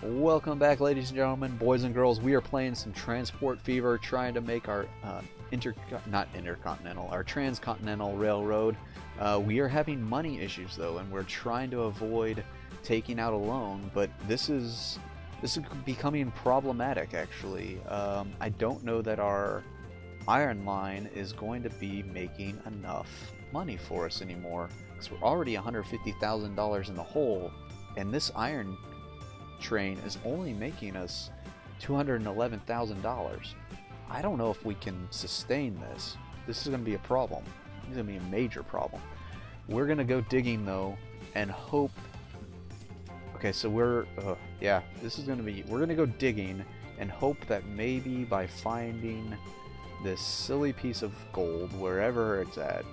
Welcome back, ladies and gentlemen, boys and girls. We are playing some Transport Fever, trying to make our our transcontinental railroad. We are having money issues though, and we're trying to avoid taking out a loan. But this is becoming problematic. Actually, I don't know that our iron line is going to be making enough money for us anymore, because we're already $150,000 in the hole, and this iron train is only making us $211,000. I don't know if we can sustain this. This is going to be a problem. This is going to be a major problem. We're going to go digging though and hope. Okay, so we're we're going to go digging and hope that maybe by finding this silly piece of gold wherever it's at.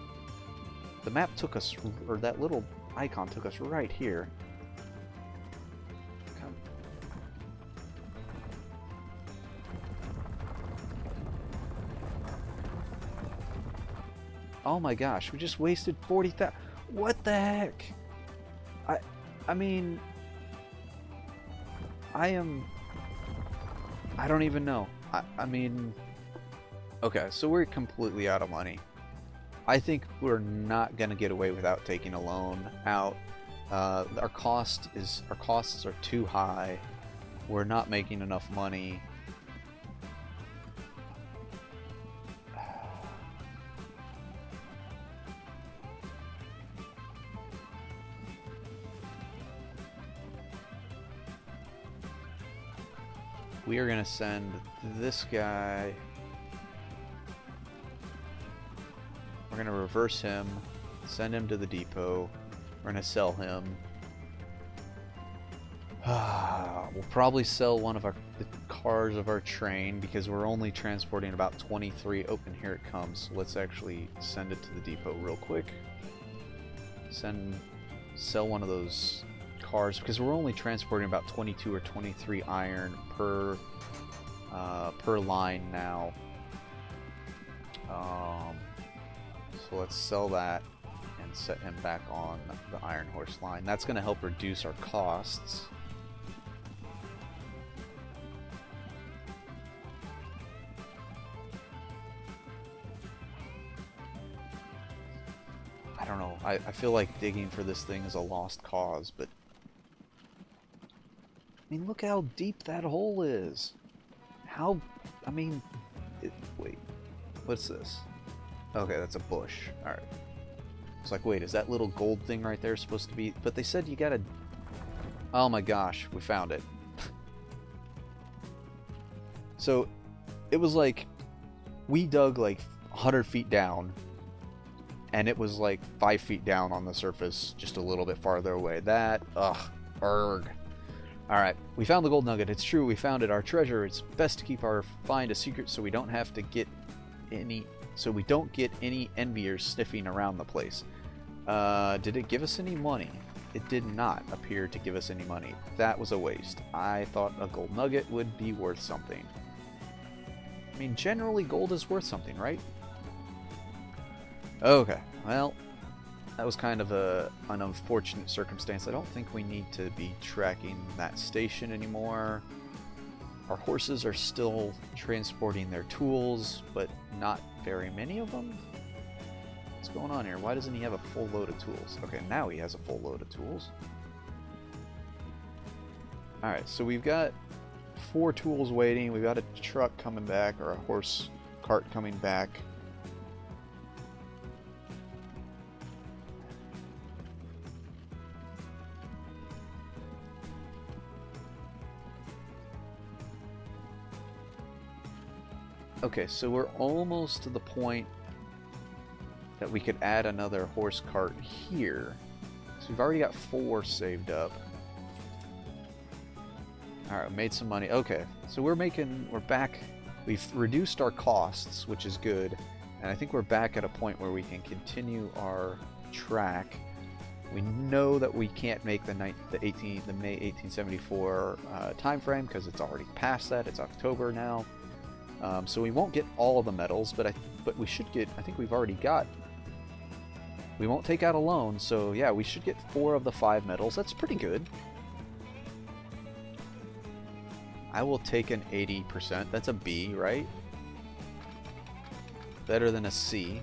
The map took us, or that little icon took us right here. Oh my gosh, we just wasted 40,000. What the heck? I mean, I don't even know. I mean, okay, so we're completely out of money. I think we're not gonna get away without taking a loan out. Our costs are too high. We're not making enough money. We are going to send this guy. We're going to reverse him, send him to the depot. We're going to sell him. We'll probably sell one of the cars of our train because we're only transporting about 23. Oh, and here it comes. Let's actually send it to the depot real quick. Sell one of those cars because we're only transporting about 22 or 23 iron per line now. So let's sell that and set him back on the Iron Horse line. That's going to help reduce our costs. I don't know. I feel like digging for this thing is a lost cause, but I mean, look how deep that hole is. Wait, what's this? Okay, that's a bush. Alright. It's like, wait, is that little gold thing right there supposed to be? But they said you gotta... Oh my gosh, we found it. So, it was like, we dug like 100 feet down, and it was like 5 feet down on the surface, just a little bit farther away. Erg. Alright, we found the gold nugget. It's true, we found it. Our treasure. It's best to keep our find a secret so we don't have to get any... So we don't get any enviers sniffing around the place. Did it give us any money? It did not appear to give us any money. That was a waste. I thought a gold nugget would be worth something. I mean, generally gold is worth something, right? Okay, well, that was kind of an unfortunate circumstance. I don't think we need to be tracking that station anymore. Our horses are still transporting their tools, but not very many of them. What's going on here? Why doesn't he have a full load of tools? Okay, now he has a full load of tools. Alright, so we've got 4 tools waiting. We've got a truck coming back, or a horse cart coming back. Okay, so we're almost to the point that we could add another horse cart here. So we've already got 4 saved up. Alright, made some money. Okay, so we're back. We've reduced our costs, which is good. And I think we're back at a point where we can continue our track. We know that we can't make the May 1874 time frame because it's already past that. It's October now. So we won't get all of the medals, but we should get, I think we've already got, we won't take out a loan, so yeah, we should get 4 of the 5 medals. That's pretty good. I will take an 80%. That's a B, right? Better than a C.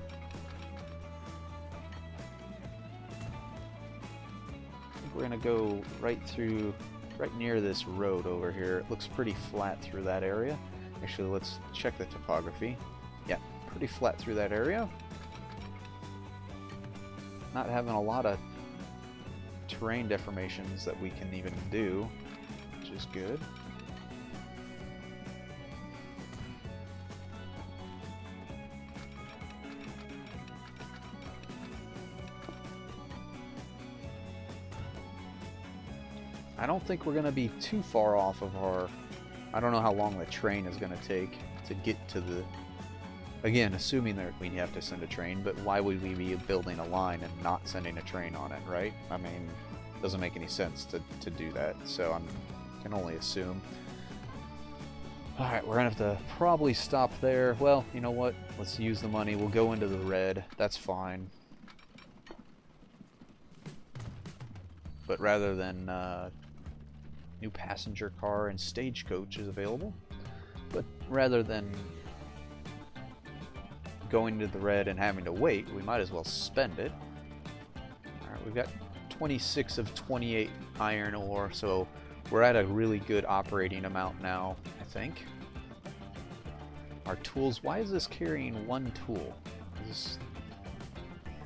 I think we're gonna go right near this road over here. It looks pretty flat through that area. Actually, let's check the topography. Yeah, pretty flat through that area. Not having a lot of terrain deformations that we can even do, which is good. I don't think we're going to be too far off of our... I don't know how long the train is going to take to get to the... Again, assuming that we have to send a train, but why would we be building a line and not sending a train on it, right? I mean, it doesn't make any sense to do that, so I can only assume. Alright, we're going to have to probably stop there. Well, you know what? Let's use the money. We'll go into the red. That's fine. But rather than... new passenger car and stagecoach is available. But rather than going to the red and having to wait, we might as well spend it. Alright, we've got 26 of 28 iron ore, so we're at a really good operating amount now, I think. Our tools, why is this carrying one tool?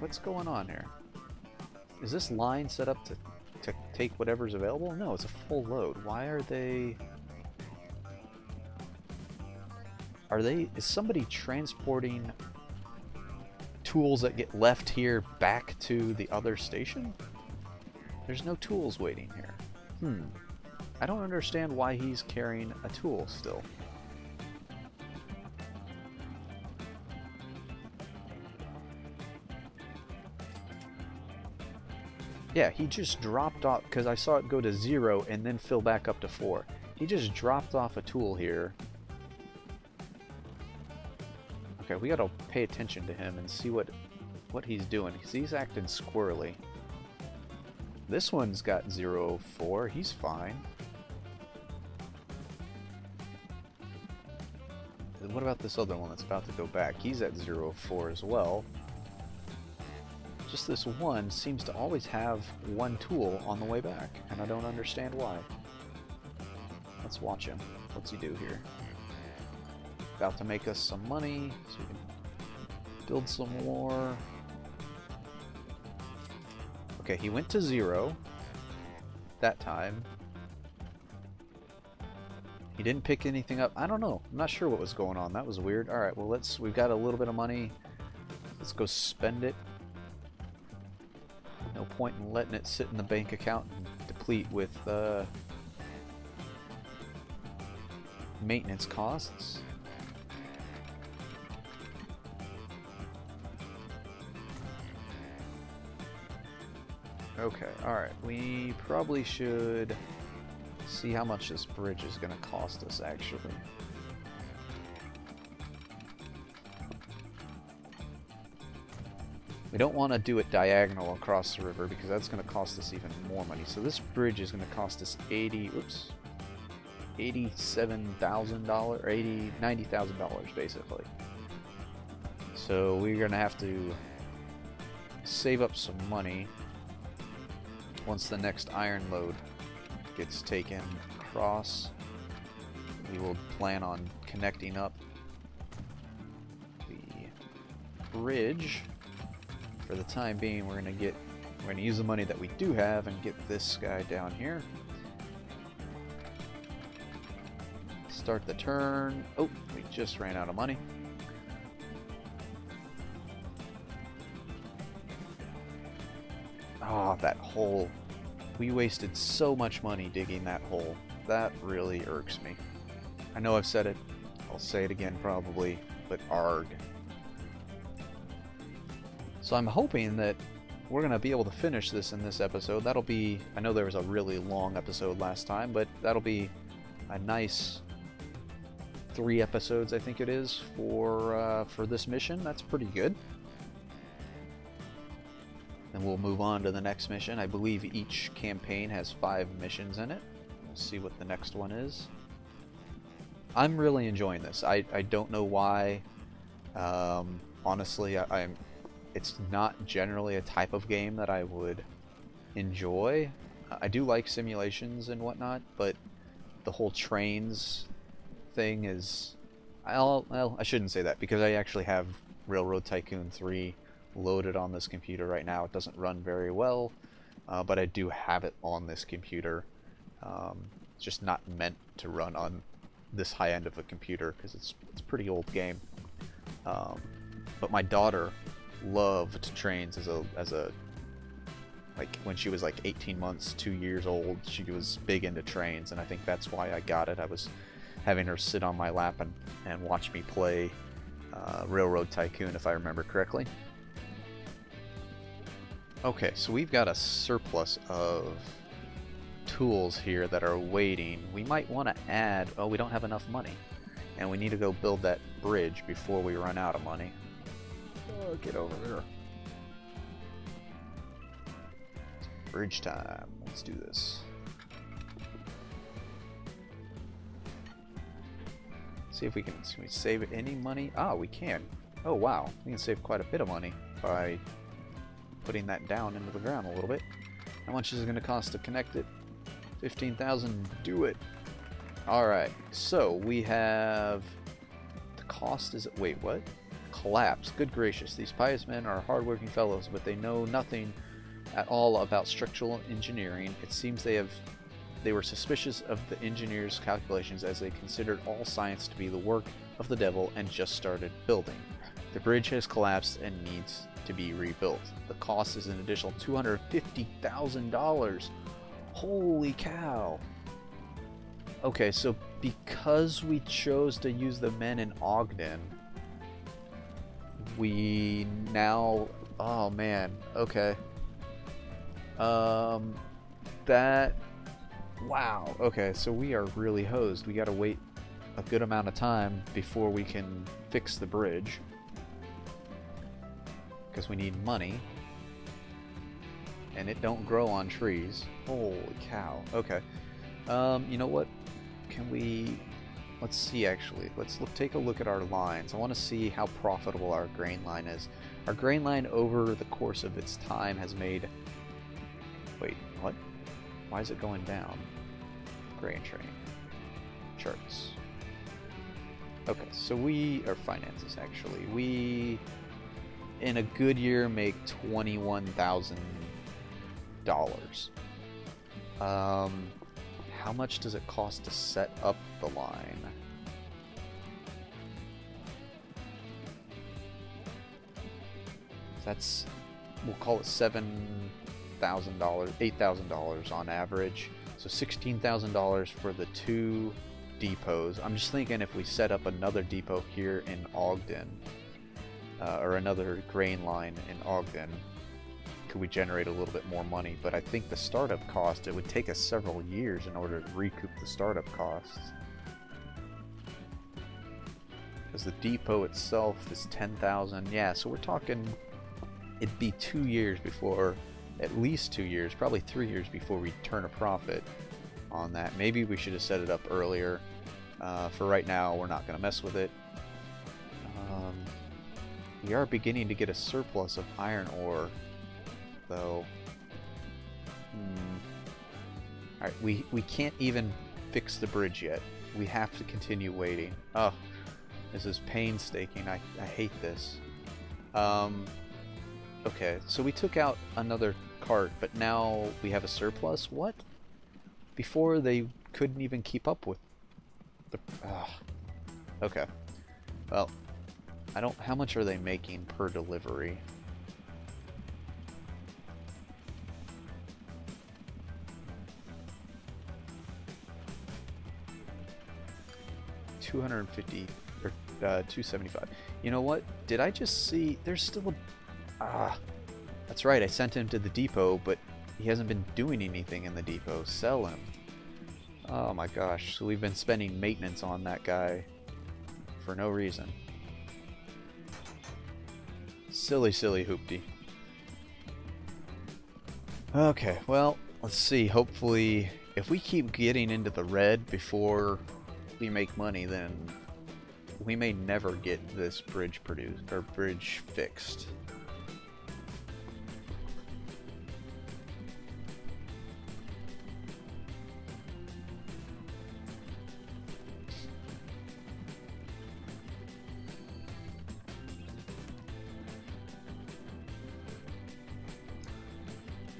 What's going on here? Is this line set up to take whatever's available? No, it's a full load. Why are they... Is somebody transporting tools that get left here back to the other station? There's no tools waiting here. I don't understand why he's carrying a tool still. Yeah, he just dropped off, because I saw it go to 0 and then fill back up to 4. He just dropped off a tool here. Okay, we gotta pay attention to him and see what he's doing, because he's acting squirrely. This one's got 0.4, he's fine. And what about this other one that's about to go back? He's at 0.4 as well. Just this one seems to always have one tool on the way back, and I don't understand why. Let's watch him. What's he do here? About to make us some money, so we can build some more. Okay, he went to 0 that time. He didn't pick anything up. I don't know. I'm not sure what was going on. That was weird. Alright, well we've got a little bit of money. Let's go spend it. No point in letting it sit in the bank account and deplete with maintenance costs. Okay, alright, we probably should see how much this bridge is going to cost us actually. We don't want to do it diagonal across the river because that's going to cost us even more money. So this bridge is going to cost us $87,000 or $90,000 basically. So we're going to have to save up some money once the next iron load gets taken across. We will plan on connecting up the bridge. For the time being, we're going to use the money that we do have and get this guy down here. Start the turn. Oh, we just ran out of money. Oh, that hole. We wasted so much money digging that hole. That really irks me. I know I've said it. I'll say it again probably, but arg. So I'm hoping that we're going to be able to finish this in this episode. That'll be, I know there was a really long episode last time, but that'll be a nice 3 episodes, I think it is, for this mission. That's pretty good. And we'll move on to the next mission. I believe each campaign has 5 missions in it. We'll see what the next one is. I'm really enjoying this. I don't know why. Honestly, it's not generally a type of game that I would enjoy. I do like simulations and whatnot, but the whole trains thing is... Well, I shouldn't say that, because I actually have Railroad Tycoon 3 loaded on this computer right now. It doesn't run very well, but I do have it on this computer. It's just not meant to run on this high end of a computer, because it's a pretty old game. But my daughter loved trains as a like when she was like 18 months, 2 years old. She was big into trains, and I think that's why I got it. I was having her sit on my lap and watch me play Railroad Tycoon, if I remember correctly. Okay, so we've got a surplus of tools here that are waiting. We might want to add... Oh, we don't have enough money. And we need to go build that bridge before we run out of money. Oh, get over there. It's bridge time. Let's do this. See if we can we save any money. Ah, we can. Oh, wow. We can save quite a bit of money by putting that down into the ground a little bit. How much is it going to cost to connect it? 15,000. Do it. Alright, so we have... The cost is... Wait, what? Collapse. Good gracious. These pious men are hardworking fellows, but they know nothing at all about structural engineering. It seems they were suspicious of the engineers' calculations, as they considered all science to be the work of the devil and just started building. The bridge has collapsed and needs to be rebuilt. The cost is an additional $250,000. Holy cow. Okay, so because we chose to use the men in Ogden, we now... Oh man, okay. That... Wow, okay, so we are really hosed. We gotta wait a good amount of time before we can fix the bridge, because we need money, and it don't grow on trees. Holy cow. Okay. You know what? Can we... Let's see, actually. Let's take a look at our lines. I want to see how profitable our grain line is. Our grain line over the course of its time has made... Wait, what? Why is it going down? Grain train. Charts. Okay, so we... Our finances, actually. We, in a good year, make $21,000. How much does it cost to set up the line? That's, we'll call it $7,000, $8,000 on average. So $16,000 for the 2 depots. I'm just thinking if we set up another depot here in Ogden, or another grain line in Ogden, could we generate a little bit more money? But I think the startup cost, it would take us several years in order to recoup the startup costs, because the depot itself is 10,000. Yeah, so we're talking it'd be 2 years before, at least 2 years, probably 3 years before we turn a profit on that. Maybe we should have set it up earlier. For right now, we're not going to mess with it. We are beginning to get a surplus of iron ore, though. Alright, we can't even fix the bridge yet. We have to continue waiting. Oh, this is painstaking. I hate this. Okay, so we took out another cart, but now we have a surplus? What? Before they couldn't even keep up with the... Okay. Well, I don't... How much are they making per delivery? $250 or $275. You know what? Did I just see? There's still a... that's right. I sent him to the depot, but he hasn't been doing anything in the depot. Sell him. Oh my gosh. So we've been spending maintenance on that guy for no reason. Silly, silly hoopty. Okay, well, let's see. Hopefully, if we keep getting into the red before we make money, then we may never get this bridge produced or bridge fixed.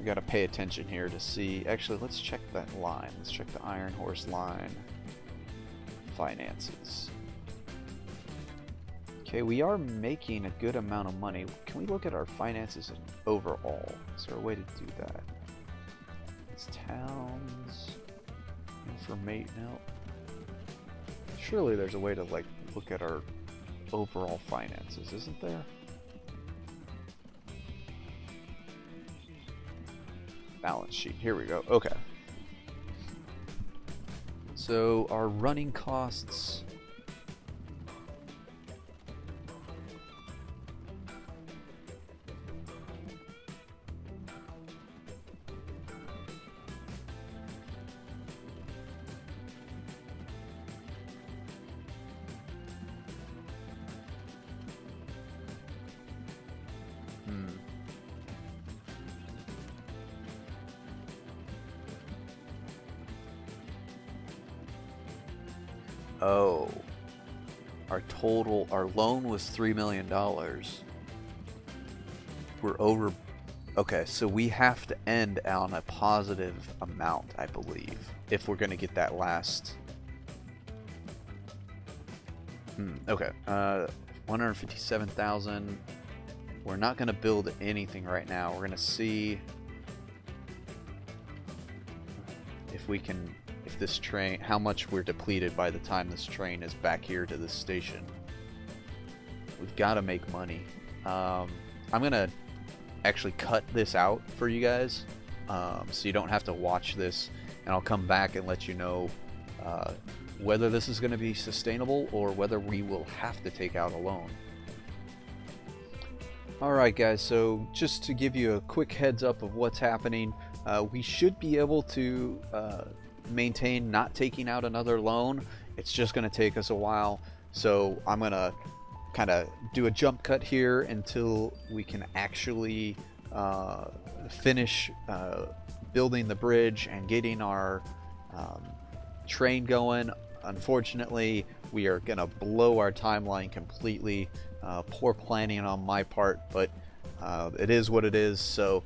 Got to pay attention here to see. Actually, let's check that line. Let's check the Iron Horse line. Finances. Okay, we are making a good amount of money. Can we look at our finances overall? Is there a way to do that? It's towns. Information. No. Surely there's a way to like look at our overall finances, isn't there? Balance sheet. Here we go. Okay. So our running costs. Oh, our loan was $3 million. We're over. Okay, so we have to end on a positive amount, I believe, if we're going to get that last. Okay, 157,000. We're not going to build anything right now. We're going to see if we can. If this train, how much we're depleted by the time this train is back here to this station. We've got to make money. I'm gonna actually cut this out for you guys, so you don't have to watch this, and I'll come back and let you know whether this is going to be sustainable or whether we will have to take out a loan. Alright guys, so just to give you a quick heads up of what's happening, we should be able to maintain not taking out another loan. It's just going to take us a while, so I'm going to kind of do a jump cut here until we can actually finish building the bridge and getting our train going. Unfortunately, we are going to blow our timeline completely. Poor planning on my part, but it is what it is. So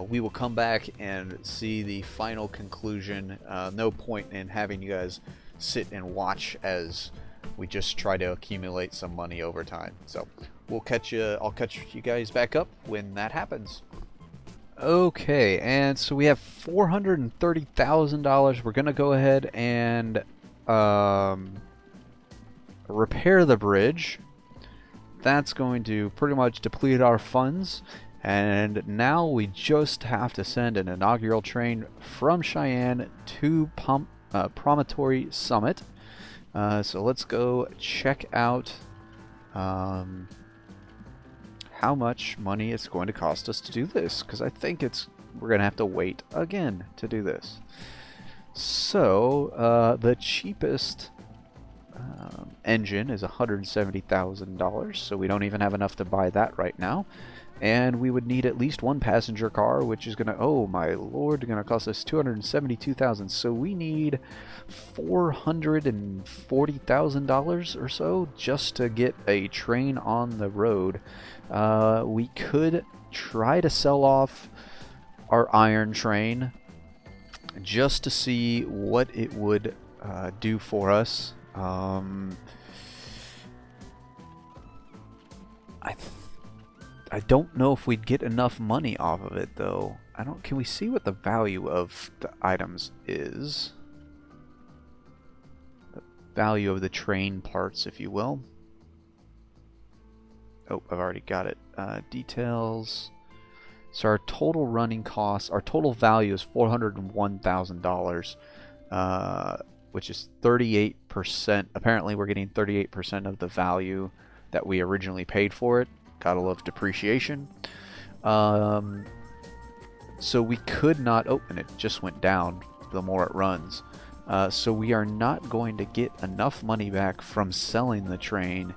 we will come back and see the final conclusion. No point in having you guys sit and watch as we just try to accumulate some money over time. So I'll catch you guys back up when that happens. Okay, and so we have $430,000. We're gonna go ahead and repair the bridge. That's going to pretty much deplete our funds. And now we just have to send an inaugural train from Cheyenne to Promontory Summit. So let's go check out how much money it's going to cost us to do this, because I think we're going to have to wait again to do this. So the cheapest engine is $170,000, so we don't even have enough to buy that right now. And we would need at least one passenger car, which is gonna, oh my lord, gonna cost us $272,000. So we need $440,000 or so just to get a train on the road. We could try to sell off our iron train just to see what it would do for us. I don't know if we'd get enough money off of it, though. Can we see what the value of the items is? The value of the train parts, if you will. Oh, I've already got it. Details. So our total running costs, our total value is $401,000, which is 38%. Apparently we're getting 38% of the value that we originally paid for it. Gotta love depreciation. So we could not, oh, and it just went down the more it runs. So we are not going to get enough money back from selling the train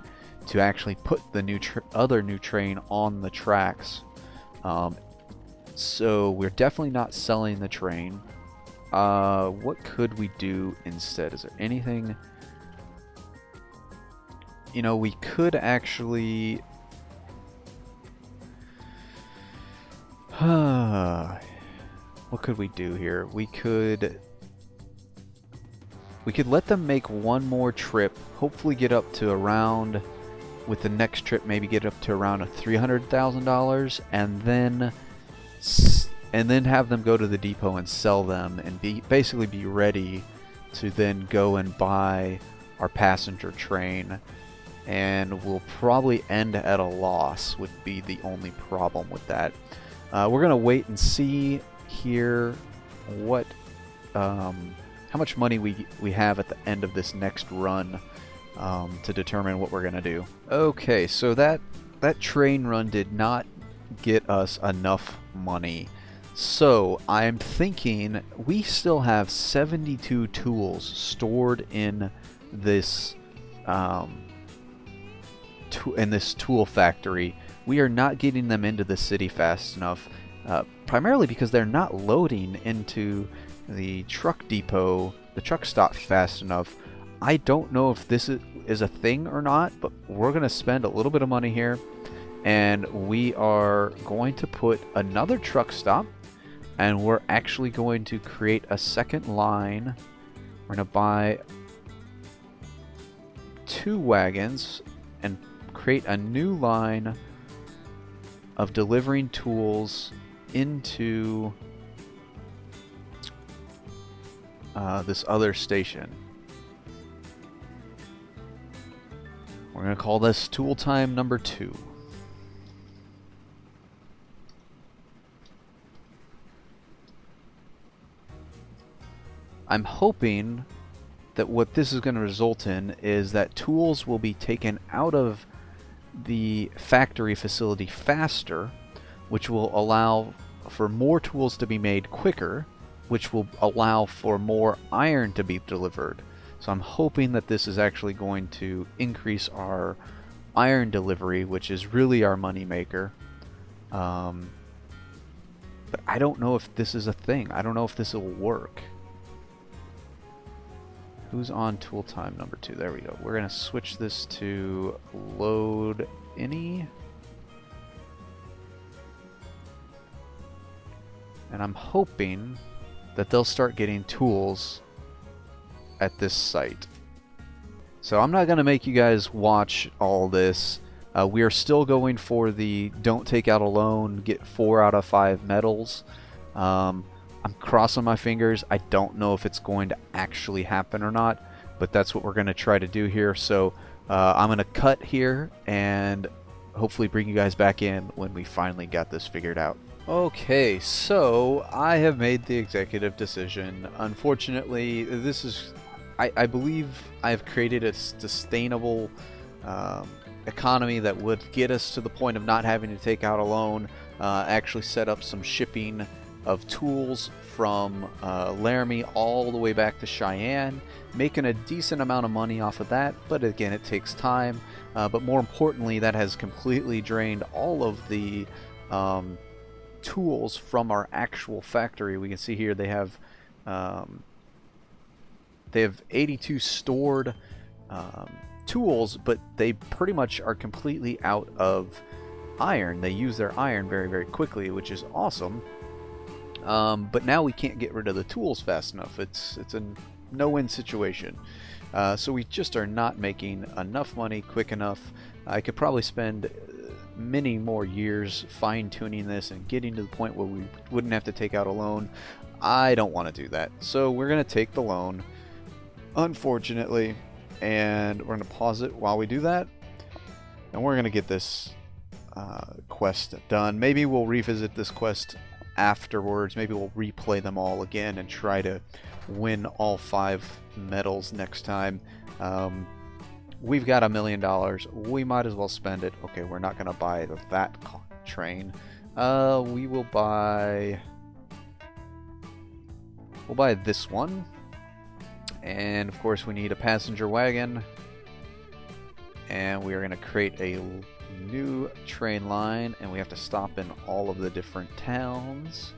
to actually put the other new train on the tracks. So we're definitely not selling the train. What could we do instead? Is there anything? You know, we could actually... what could we do here? We could let them make one more trip, hopefully get up to around, with the next trip maybe get up to around $300,000, and then have them go to the depot and sell them and basically be ready to then go and buy our passenger train. And we'll probably end at a loss would be the only problem with that. We're gonna wait and see here what how much money we have at the end of this next run to determine what we're gonna do. Okay, so that train run did not get us enough money. So I'm thinking we still have 72 tools stored in this tool factory. We are not getting them into the city fast enough, primarily because they're not loading into the truck depot, the truck stop fast enough. I don't know if this is a thing or not, but we're going to spend a little bit of money here, and we are going to put another truck stop, and we're actually going to create a second line. We're going to buy 2 wagons and create a new line of delivering tools into this other station. We're going to call this tool time number 2. I'm hoping that what this is going to result in is that tools will be taken out of the factory facility faster, which will allow for more tools to be made quicker, which will allow for more iron to be delivered. So I'm hoping that this is actually going to increase our iron delivery, which is really our money maker. But I don't know if this is a thing. I don't know if this will work. Who's on tool time number 2? There we go. We're going to switch this to load any. And I'm hoping that they'll start getting tools at this site. So I'm not going to make you guys watch all this. We are still going for the don't take out a loan, get 4 out of 5 medals. I'm crossing my fingers. I don't know if it's going to actually happen or not, but that's what we're going to try to do here. So I'm going to cut here and hopefully bring you guys back in when we finally got this figured out. Okay, so I have made the executive decision. Unfortunately, this is, I believe I've created a sustainable economy that would get us to the point of not having to take out a loan, actually set up some shipping of tools from Laramie all the way back to Cheyenne, making a decent amount of money off of that, but again, it takes time. But more importantly, that has completely drained all of the tools from our actual factory. We can see here they have 82 stored tools, but they pretty much are completely out of iron. They use their iron very, very quickly, which is awesome. But now we can't get rid of the tools fast enough. It's a no-win situation. So we just are not making enough money quick enough. I could probably spend many more years fine-tuning this and getting to the point where we wouldn't have to take out a loan. I don't want to do that. So we're going to take the loan, unfortunately, and we're going to pause it while we do that. And we're going to get this quest done. Maybe we'll revisit this quest afterwards. Maybe we'll replay them all again and try to win all 5 medals next time. We've got $1 million. We might as well spend it. Okay, we're not going to buy that train. We will buy... We'll buy this one. And of course we need a passenger wagon. And we are going to create a new train line, and we have to stop in all of the different towns.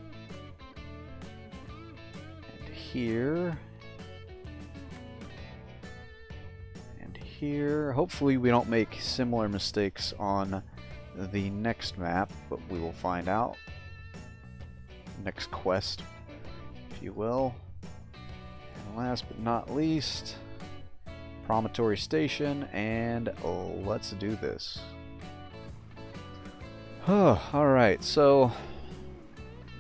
And here. And here. Hopefully we don't make similar mistakes on the next map, but we will find out. Next quest, if you will. And last but not least, Promontory Station, and let's do this. Alright, so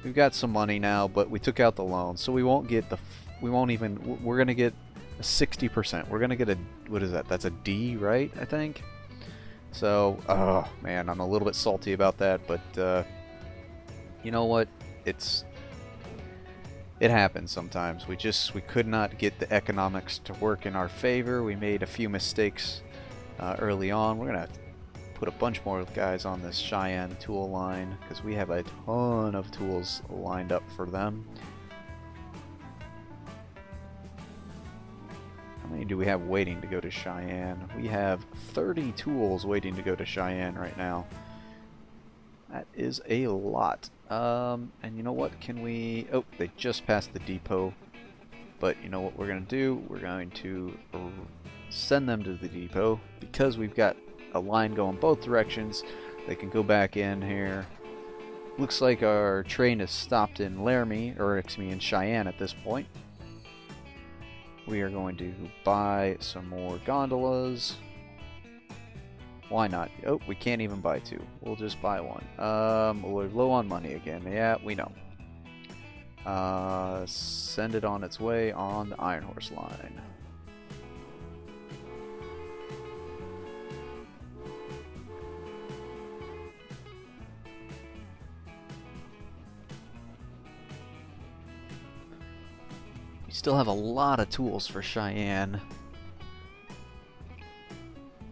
we've got some money now, but we took out the loan, so we won't get the, we're gonna get a 60%. We're gonna get a, what is that? That's a D, right? I think. So, oh man, I'm a little bit salty about that, but you know what? It happens sometimes. We could not get the economics to work in our favor. We made a few mistakes early on. We're gonna put a bunch more guys on this Cheyenne tool line because we have a ton of tools lined up for them. How many do we have waiting to go to Cheyenne? We have 30 tools waiting to go to Cheyenne right now. That is a lot. And you know what? Can we... Oh, they just passed the depot. But you know what we're going to do? We're going to send them to the depot because we've got a line going both directions. They can go back in here. Looks like our train is stopped in Laramie, or excuse me, in Cheyenne at this point. We are going to buy some more gondolas. Why not? Oh, we can't even buy two. We'll just buy one. We're low on money again. Yeah, we know. Send it on its way on the Iron Horse line. We still have a lot of tools for Cheyenne.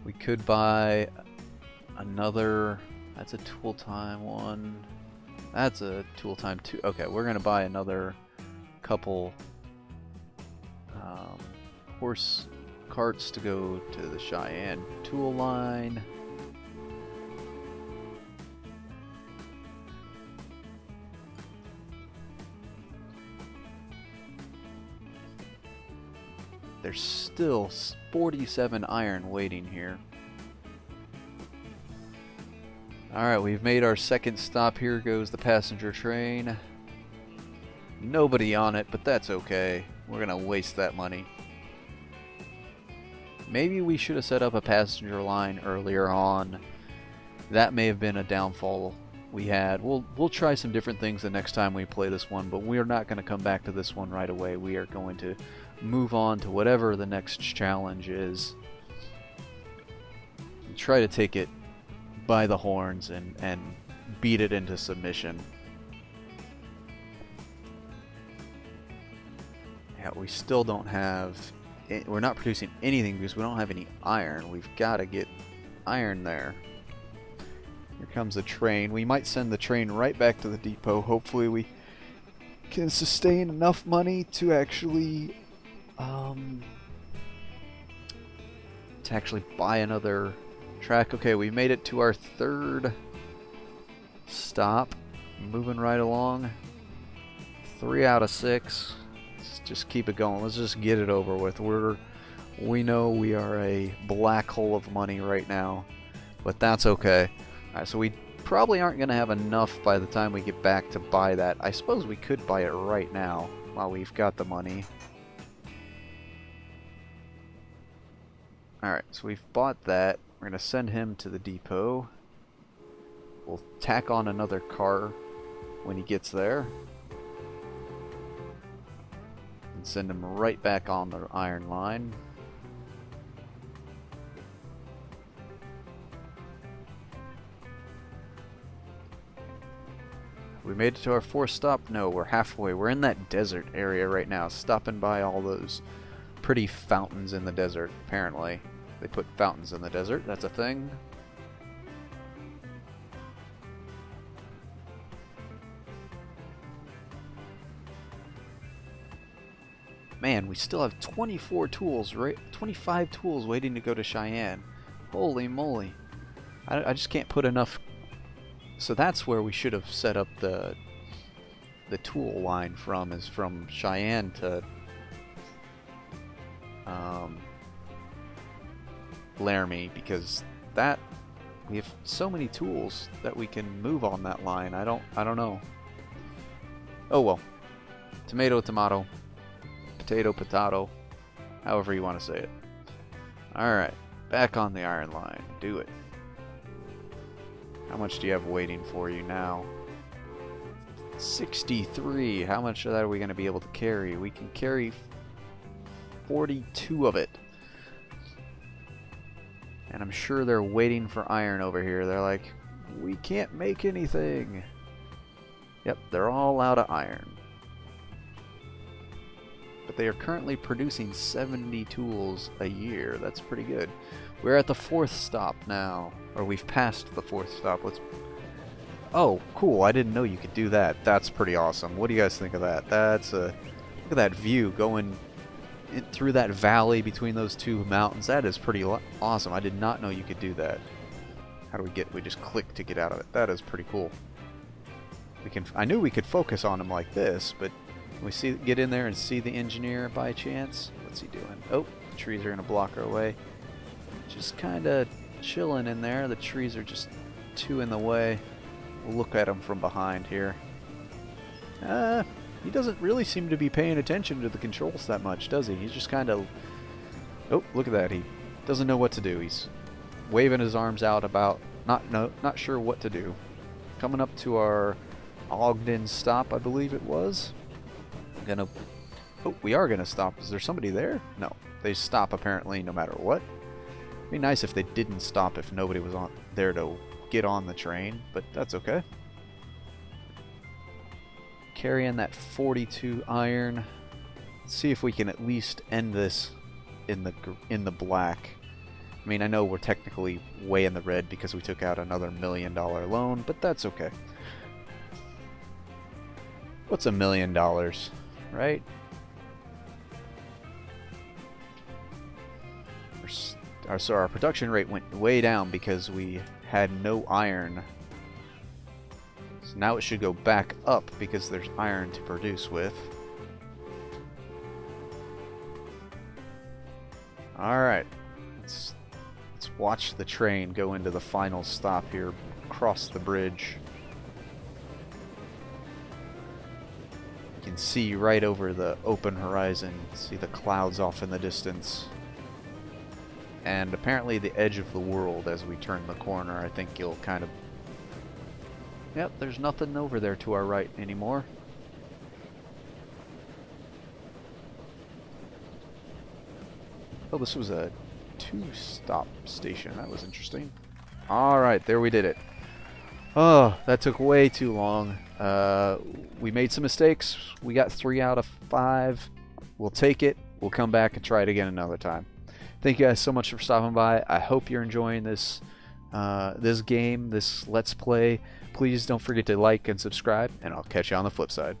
We could buy another, that's a tool time one, that's a tool time two. Okay, we're going to buy another couple horse carts to go to the Cheyenne tool line. There's still 47 iron waiting here. Alright, we've made our second stop. Here goes the passenger train. Nobody on it, but that's okay. We're gonna waste that money. Maybe we should have set up a passenger line earlier on. That may have been a downfall we had. We'll try some different things the next time we play this one, but we're not going to come back to this one right away. We are going to move on to whatever the next challenge is. Try to take it by the horns and beat it into submission. Yeah, we still don't have... We're not producing anything because we don't have any iron. We've got to get iron there. Here comes the train. We might send the train right back to the depot. Hopefully we can sustain enough money to actually buy another track. Okay, we made it to our third stop. Moving right along. 3 out of 6. Let's just keep it going. Let's just get it over with. We know we are a black hole of money right now, but that's okay. Alright, so we probably aren't going to have enough by the time we get back to buy that. I suppose we could buy it right now while we've got the money. Alright, so we've bought that. We're going to send him to the depot. We'll tack on another car when he gets there. And send him right back on the iron line. We made it to our 4th stop? No, we're halfway. We're in that desert area right now, stopping by all those pretty fountains in the desert, apparently. They put fountains in the desert, that's a thing. Man, we still have 24 tools, right? 25 tools waiting to go to Cheyenne. Holy moly. I just can't put enough. So that's where we should have set up the tool line from, is from Cheyenne to Laramie, because that we have so many tools that we can move on that line. I don't know. Oh well. Tomato, tomato. Potato, potato. However you want to say it. Alright. Back on the iron line. Do it. How much do you have waiting for you now? 63. How much of that are we going to be able to carry? We can carry 42 of it. And I'm sure they're waiting for iron over here. They're like, we can't make anything. Yep, they're all out of iron. But they are currently producing 70 tools a year. That's pretty good. We're at the 4th stop now. Or we've passed the 4th stop. Oh, cool. I didn't know you could do that. That's pretty awesome. What do you guys think of that? That's a... Look at that view going through that valley between those two mountains. That is pretty awesome. I did not know you could do that. How do we get... We just click to get out of it. That is pretty cool. I knew we could focus on him like this, but... Can we get in there and see the engineer by chance? What's he doing? Oh, the trees are going to block our way. Just kind of chilling in there. The trees are just too in the way. We'll look at him from behind here. He doesn't really seem to be paying attention to the controls that much, does he? He's just kind of... Oh, look at that. He doesn't know what to do. He's waving his arms out about not sure what to do. Coming up to our Ogden stop, I believe it was. Oh, we are gonna stop. Is there somebody there? No. They stop apparently no matter what. It'd be nice if they didn't stop if nobody was there to get on the train, but that's okay. Carrying that 42 iron. Let's see if we can at least end this in the black. I mean, I know we're technically way in the red because we took out another $1 million loan, but that's okay. What's $1 million? Right? So our production rate went way down because we had no iron. So now it should go back up because there's iron to produce with. Alright. Let's watch the train go into the final stop here, across the bridge. You can see right over the open horizon, see the clouds off in the distance. And apparently the edge of the world as we turn the corner. I think you'll kind of... Yep, there's nothing over there to our right anymore. Oh, this was a 2-stop station. That was interesting. Alright, there we did it. Oh, that took way too long. We made some mistakes. We got 3 out of 5. We'll take it. We'll come back and try it again another time. Thank you guys so much for stopping by. I hope you're enjoying this this game, this Let's Play. Please don't forget to like and subscribe, and I'll catch you on the flip side.